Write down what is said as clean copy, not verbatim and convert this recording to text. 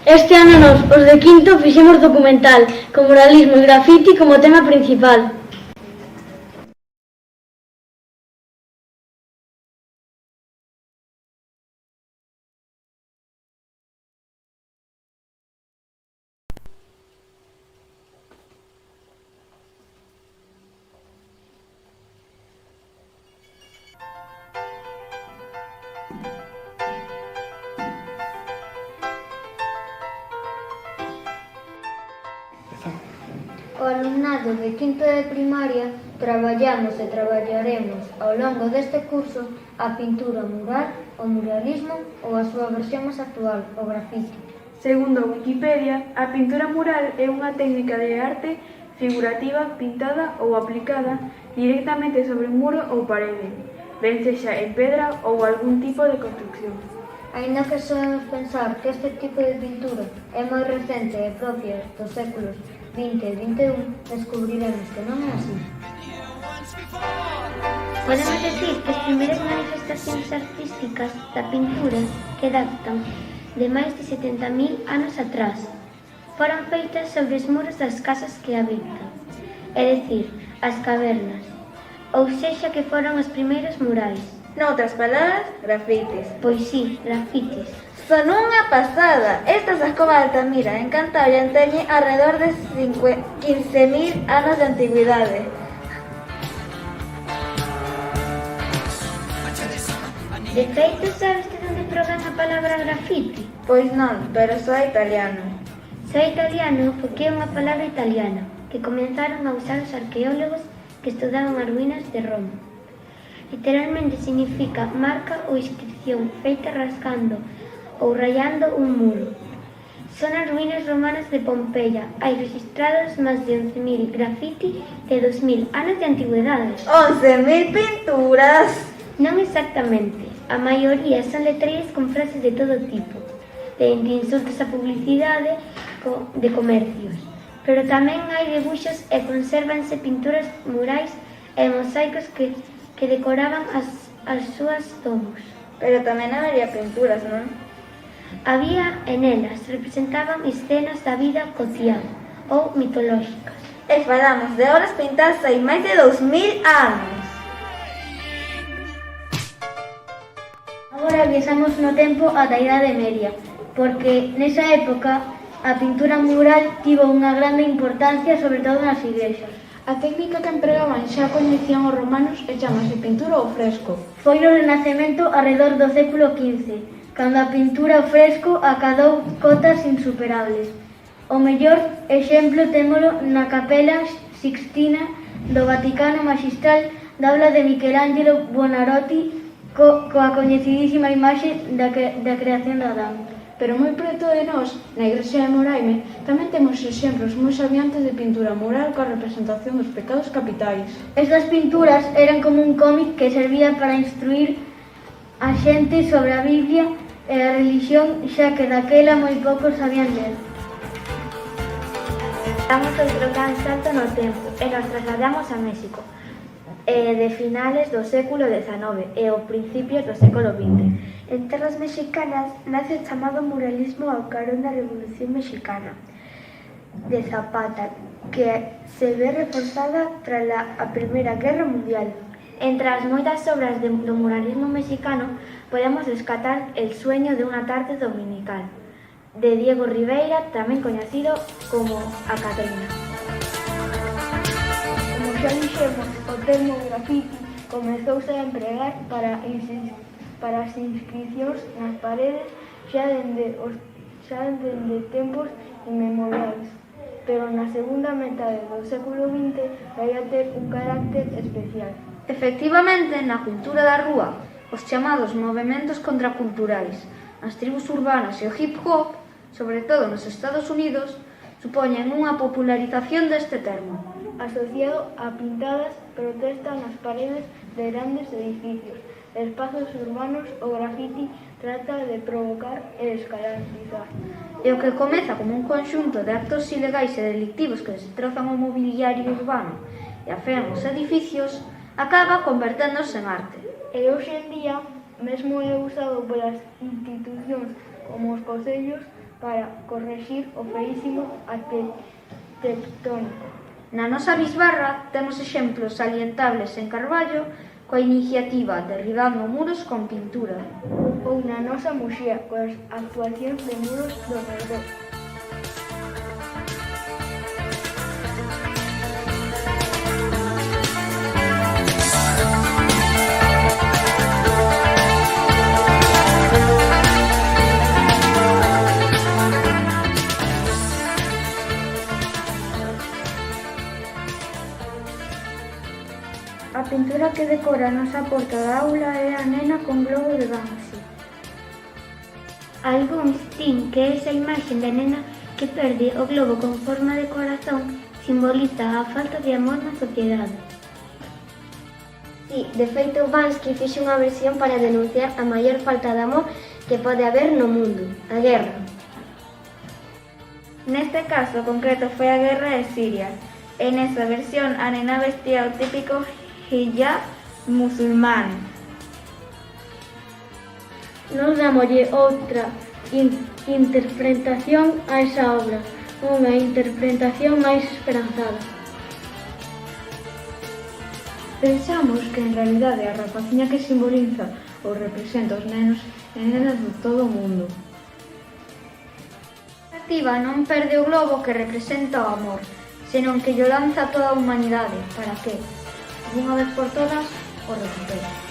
Este ano nos, os de quinto, fixemos documental, con muralismo e grafiti como tema principal. O alumnado de quinto de primaria traballamos e traballaremos ao longo deste curso a pintura mural, o muralismo ou a súa versión máis actual, o grafiti. Segundo a Wikipedia, a pintura mural é unha técnica de arte figurativa pintada ou aplicada directamente sobre un muro ou parede, ben sexa en pedra ou algún tipo de construcción. Aínda que solemos pensar que este tipo de pintura é moi recente e propia dos séculos XX e XXI, descubriremos que non é así. Podemos decir que as primeiras manifestacións artísticas da pintura que datan de máis de 70.000 anos atrás foron feitas sobre os muros das casas que habitan, é dicir, as cavernas, ou sexa que foron os primeiros murais. Noutras palabras, grafitis. Pois sí, grafitis. Son unha pasada! Esta Sacova de Altamira, en Cantabria, teñe alrededor de 15.000 anos de antigüidade. De feito, sabes de onde provén a palabra grafiti? Pois non, pero só italiano. Só italiano porque é unha palabra italiana que comenzaron a usar os arqueólogos que estudaban as ruínas de Roma. Literalmente significa marca ou inscripción feita rascando ou rayando un muro. Son as ruínas romanas de Pompeia. Hai registrados máis de 11.000 grafiti de 2.000 anos de antigüedade. 11.000 pinturas! Non exactamente. A maioría son letreiros con frases de todo tipo, de insultos a publicidade de comercios. Pero tamén hai debuxos e consérvanse pinturas murais e mosaicos que decoraban as súas tomos. Pero tamén habería pinturas, non? Había en elas, representaban escenas da vida cotiá ou mitolóxicas. E falamos de obras pintadas hai máis de 2.000 anos. Agora viaxamos no tempo ata a Idade Media, porque nesa época a pintura mural tivo unha grande importancia, sobre todo nas igrexas. A técnica que empregaban xa coñecían os romanos e chamase pintura ao fresco. Foi no Renacemento arredor do século XV, cando a pintura ao fresco acadou cotas insuperables. O mellor exemplo témolo na Capela Sixtina do Vaticano Maxistral da obra de Michelangelo Buonarroti coa coñecidísima imaxe da creación de Adán. Pero moi preto de nós, na igrexa de Moraime, tamén temos exemplos moi sabiantes de pintura mural coa representación dos pecados capitais. Estas pinturas eran como un cómic que servía para instruir a xente sobre a Biblia e a religión, xa que daquela moi poucos sabían ler. Damos outro gran salto no tempo e nos trasladamos a México, de finales do século XIX e ao principios do século XX. En terras mexicanas nace o chamado muralismo ao carón da Revolución Mexicana de Zapata, que se ve reforzada tras a Primeira Guerra Mundial. Entre as moitas obras do muralismo mexicano podemos rescatar El sueño de una tarde dominical, de Diego Rivera, tamén coñecido como A Catrina. Como xa dixemos, o termo grafiti comezouse a empregar para as inscripcións nas paredes xa dende tempos inmemoriais, pero na segunda metade do século XX vai a ter un carácter especial. Efectivamente, na cultura da rúa, os chamados movementos contraculturais, as tribus urbanas e o hip-hop, sobre todo nos Estados Unidos, supoñen unha popularización deste termo. Asociado a pintadas protestas nas paredes de grandes edificios, espazos urbanos, o grafiti trata de provocar e escandalizar. E o que comeza como un conxunto de actos ilegais e delictivos que destrozan o mobiliario urbano e afean os edificios, acaba converténdose en arte. E hoxe en día mesmo é usado polas institucións como os concellos para corregir o feísimo arquitectónico. Na nosa bisbarra temos exemplos salientables en Carballo coa iniciativa Derribando muros con pintura. Ou na nosa Muxía, coas actuacións de muros do redor. A pintura que decora a nosa porta da aula é a nena con globo de Banksy. Algúns din que esa imaxe da nena que perde o globo con forma de corazón simboliza a falta de amor na sociedade. Sí, de feito, Banksy fixo unha versión para denunciar a maior falta de amor que pode haber no mundo, a guerra. Neste caso concreto foi a guerra de Siria. En esa versión a nena vestía o típico hijab musulmán. Nos dámoslle outra interpretación a esa obra, unha interpretación máis esperanzada. Pensamos que en realidade a rapaciña que simboliza ou representa os nenos e nenas de todo o mundo. A narrativa non perde o globo que representa o amor, senón que llo lanza a toda a humanidade, para que, dunha vez por todas, o recupere.